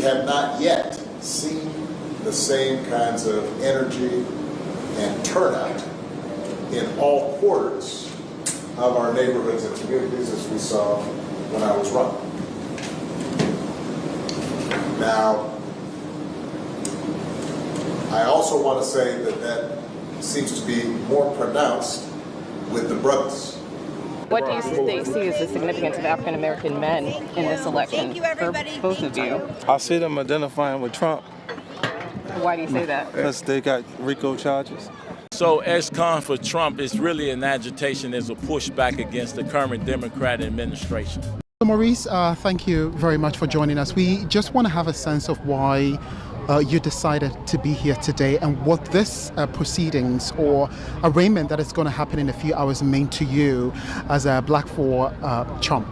have not yet seen the same kinds of energy and turnout in all quarters of our neighborhoods and communities as we saw when I was running. Now, I also want to say that that seems to be more pronounced with the brothers. What do you see as the significance of African American men in this election for both of you? I see them identifying with Trump. Why do you say that? Because they got RICO charges. So ex-con for Trump is really an agitation as a pushback against the current Democrat administration. So Maurice, thank you very much for joining us. We just want to have a sense of why you decided to be here today and what this proceedings or arraignment that is going to happen in a few hours mean to you as a black for Trump.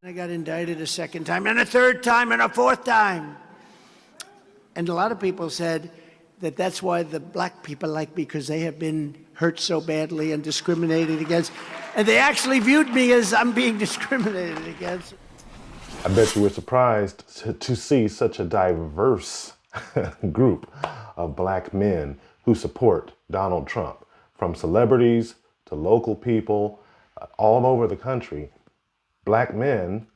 I got indicted a second time and a third time and a fourth time. And a lot of people said that that's why the black people like me, because they have been hurt so badly and discriminated against. And they actually viewed me as I'm being discriminated against. I bet you were surprised to see such a diverse group of black men who support Donald Trump, from celebrities to local people all over the country. Black men,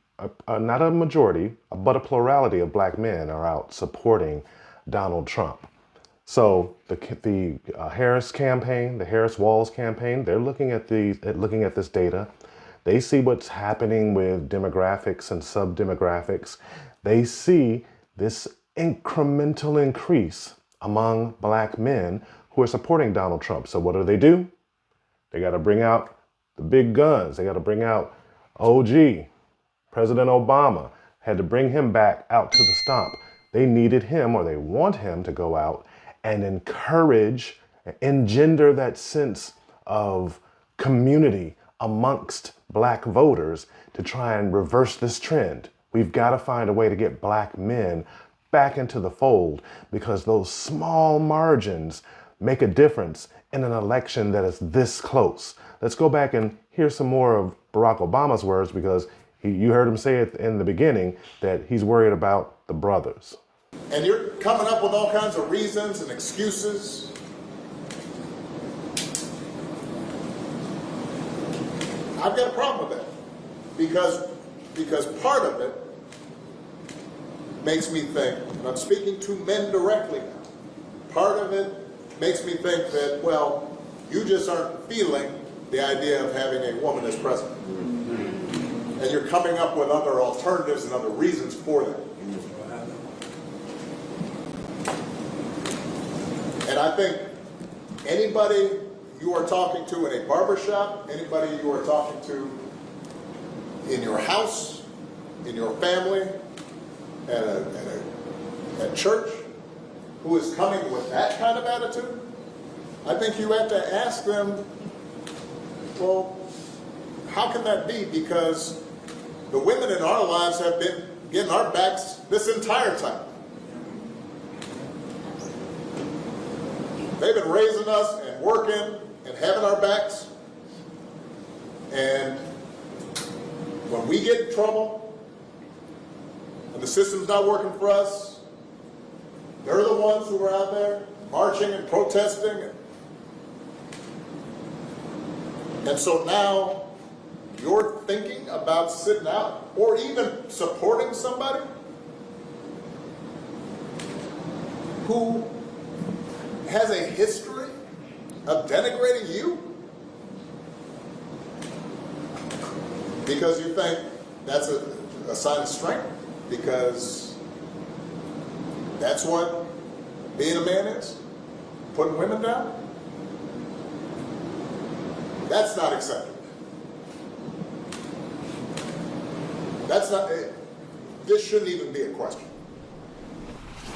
not a majority, but a plurality of black men are out supporting Donald Trump. So the Harris campaign, the Harris-Walz campaign, they're looking at this data. They see what's happening with demographics and sub-demographics. They see this incremental increase among black men who are supporting Donald Trump. So what do? They got to bring out the big guns. They got to bring out OG. President Obama had to bring him back out to the stomp. They needed him, or they want him, to go out and encourage, engender that sense of community amongst black voters to try and reverse this trend. We've got to find a way to get black men back into the fold, because those small margins make a difference in an election that is this close. Let's go back and hear some more of Barack Obama's words, because you heard him say it in the beginning that he's worried about the brothers. And you're coming up with all kinds of reasons and excuses. I've got a problem with that, because part of it makes me think, and I'm speaking to men directly now, part of it makes me think that, well, you just aren't feeling the idea of having a woman as president. And you're coming up with other alternatives and other reasons for that. And I think anybody you are talking to in a barbershop, anybody you are talking to in your house, in your family, at church, who is coming with that kind of attitude, I think you have to ask them, well, how can that be? Because the women in our lives have been getting our backs this entire time. They've been raising us and working and having our backs. And when we get in trouble and the system's not working for us, they're the ones who are out there marching and protesting. And so now you're thinking about sitting out or even supporting somebody who has a history of denigrating you because you think that's a sign of strength, because that's what being a man is, putting women down. That's not acceptable. That's not, this shouldn't even be a question.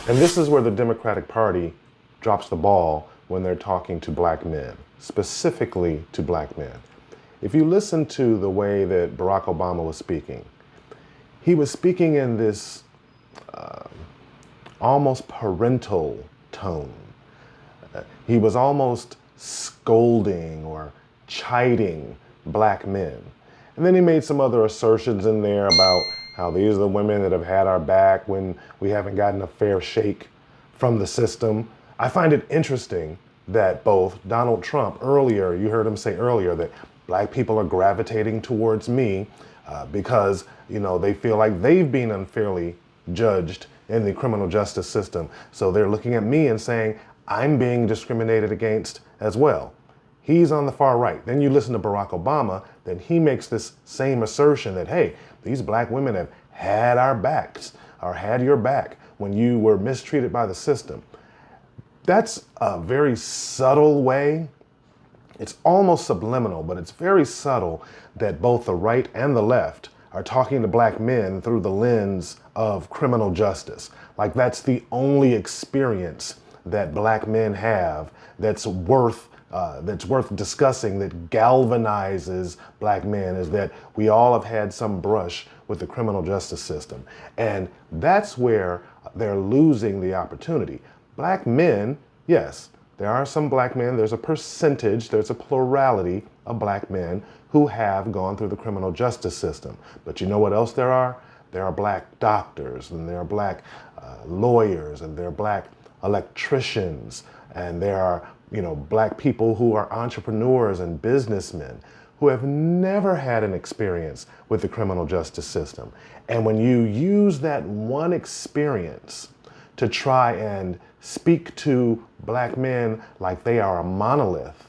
And this is where the Democratic Party drops the ball when they're talking to black men, specifically to black men. If you listen to the way that Barack Obama was speaking, he was speaking in this almost parental tone. He was almost scolding or chiding black men. And then he made some other assertions in there about how these are the women that have had our back when we haven't gotten a fair shake from the system. I find it interesting that both Donald Trump earlier, you heard him say earlier that black people are gravitating towards me because, you know, they feel like they've been unfairly judged in the criminal justice system. So they're looking at me and saying, I'm being discriminated against as well. He's on the far right. Then you listen to Barack Obama, then he makes this same assertion that, hey, these black women have had our backs or had your back when you were mistreated by the system. That's a very subtle way. It's almost subliminal, but it's very subtle that both the right and the left are talking to black men through the lens of criminal justice. Like that's the only experience that black men have that's worth discussing, that galvanizes black men, is that we all have had some brush with the criminal justice system. And that's where they're losing the opportunity. Black men, yes, there are some black men, there's a percentage, there's a plurality of black men who have gone through the criminal justice system. But you know what else there are? There are black doctors, and there are black lawyers, and there are black electricians, and there are, you know, black people who are entrepreneurs and businessmen who have never had an experience with the criminal justice system. And when you use that one experience to try and speak to black men like they are a monolith,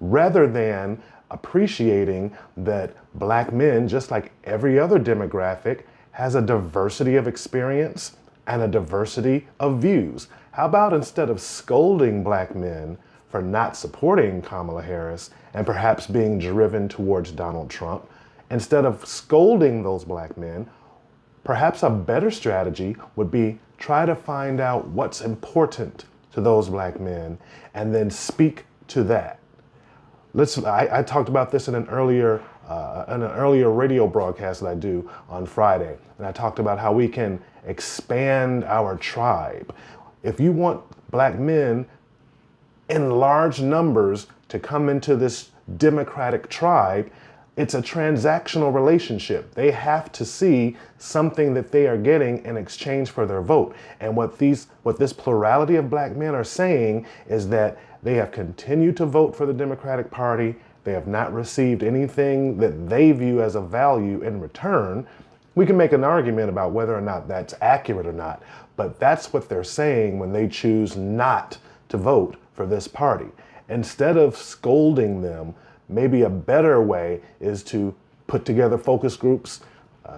rather than appreciating that black men, just like every other demographic, has a diversity of experience and a diversity of views. How about instead of scolding black men for not supporting Kamala Harris and perhaps being driven towards Donald Trump, instead of scolding those black men, perhaps a better strategy would be try to find out what's important to those black men and then speak to that. I talked about this in an earlier radio broadcast that I do on Friday, and I talked about how we can expand our tribe. If you want black men in large numbers to come into this democratic tribe, it's a transactional relationship. They have to see something that they are getting in exchange for their vote. And what this plurality of black men are saying is that they have continued to vote for the Democratic Party. They have not received anything that they view as a value in return. We can make an argument about whether or not that's accurate or not, but that's what they're saying when they choose not to vote for this party. Instead of scolding them, maybe a better way is to put together focus groups,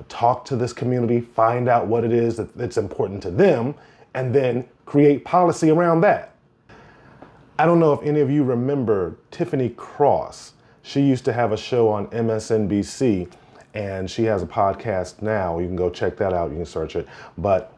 talk to this community, find out what it is that's important to them, and then create policy around that. I don't know if any of you remember Tiffany Cross. She used to have a show on MSNBC, and she has a podcast now. You can go check that out. You can search it. But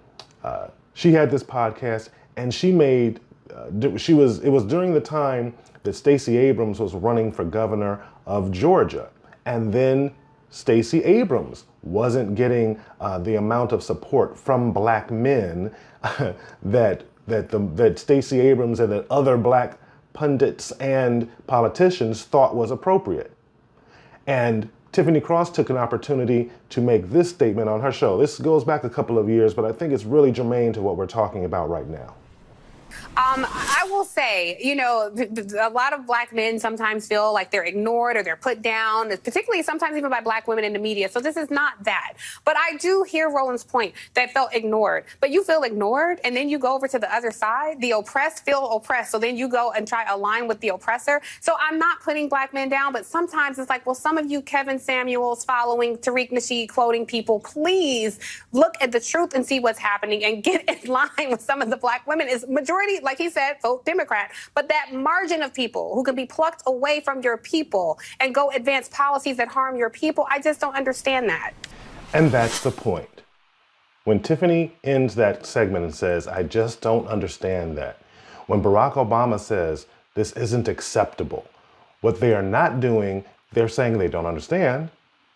she had this podcast, and it was during the time that Stacey Abrams was running for governor of Georgia. And then Stacey Abrams wasn't getting the amount of support from black men that Stacey Abrams and that other black pundits and politicians thought was appropriate. And Tiffany Cross took an opportunity to make this statement on her show. This goes back a couple of years, but I think it's really germane to what we're talking about right now. I will say, you know, a lot of black men sometimes feel like they're ignored or they're put down, particularly sometimes even by black women in the media. So this is not that. But I do hear Roland's point that felt ignored. But you feel ignored and then you go over to the other side. The oppressed feel oppressed. So then you go and try to align with the oppressor. So I'm not putting black men down, but sometimes it's like, well, some of you Kevin Samuels following Tariq Nasheed quoting people, please look at the truth and see what's happening and get in line with some of the black women. Is majority, like he said, vote Democrat. But that margin of people who can be plucked away from your people and go advance policies that harm your people, I just don't understand that. And that's the point. When Tiffany ends that segment and says, I just don't understand that. When Barack Obama says, this isn't acceptable, what they are not doing, they're saying they don't understand.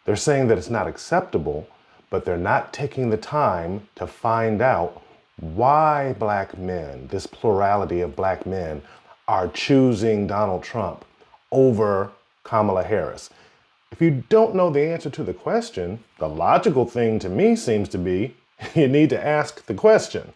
They're saying that it's not acceptable, but they're not taking the time to find out why black men, this plurality of black men, are choosing Donald Trump over Kamala Harris. If you don't know the answer to the question, the logical thing to me seems to be you need to ask the question.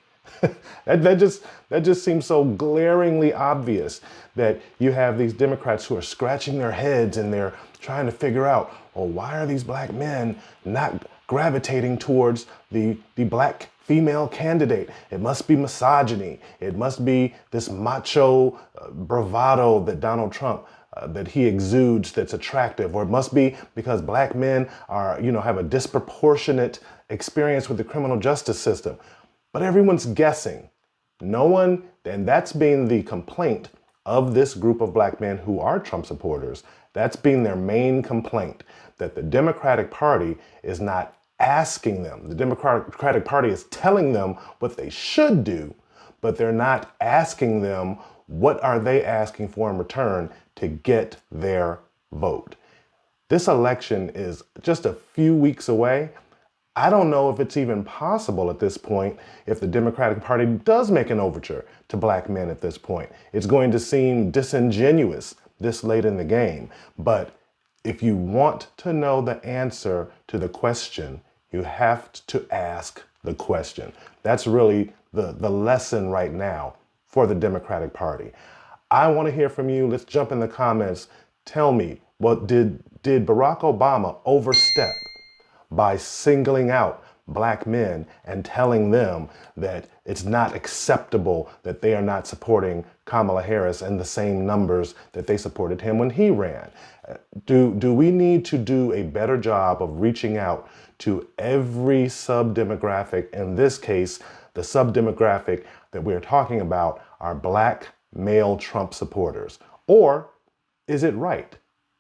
that just seems so glaringly obvious that you have these Democrats who are scratching their heads and they're trying to figure out, well, why are these black men not gravitating towards the black female candidate? It must be misogyny. It must be this macho bravado that Donald Trump that he exudes that's attractive, or it must be because black men are, have a disproportionate experience with the criminal justice system. But everyone's guessing. No one, and that's been the complaint of this group of black men who are Trump supporters. That's been their main complaint, that the Democratic Party is not asking them. The Democratic Party is telling them what they should do, but they're not asking them what are they asking for in return to get their vote. This election is just a few weeks away. I don't know if it's even possible at this point if the Democratic Party does make an overture to black men at this point. It's going to seem disingenuous this late in the game. But if you want to know the answer to the question, you have to ask the question. That's really the lesson right now for the Democratic Party. I want to hear from you. Let's jump in the comments. Tell me, did Barack Obama overstep by singling out black men and telling them that it's not acceptable that they are not supporting Kamala Harris in the same numbers that they supported him when he ran? Do we need to do a better job of reaching out to every sub-demographic? In this case, the sub-demographic that we're talking about are black male Trump supporters. Or is it right?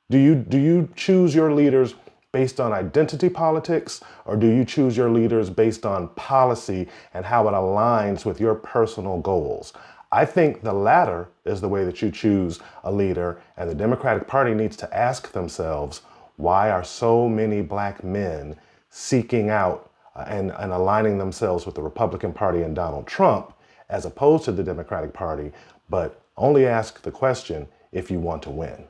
Do you choose your leaders based on identity politics, or do you choose your leaders based on policy and how it aligns with your personal goals? I think the latter is the way that you choose a leader, and the Democratic Party needs to ask themselves, why are so many black men seeking out and aligning themselves with the Republican Party and Donald Trump, as opposed to the Democratic Party? But only ask the question if you want to win.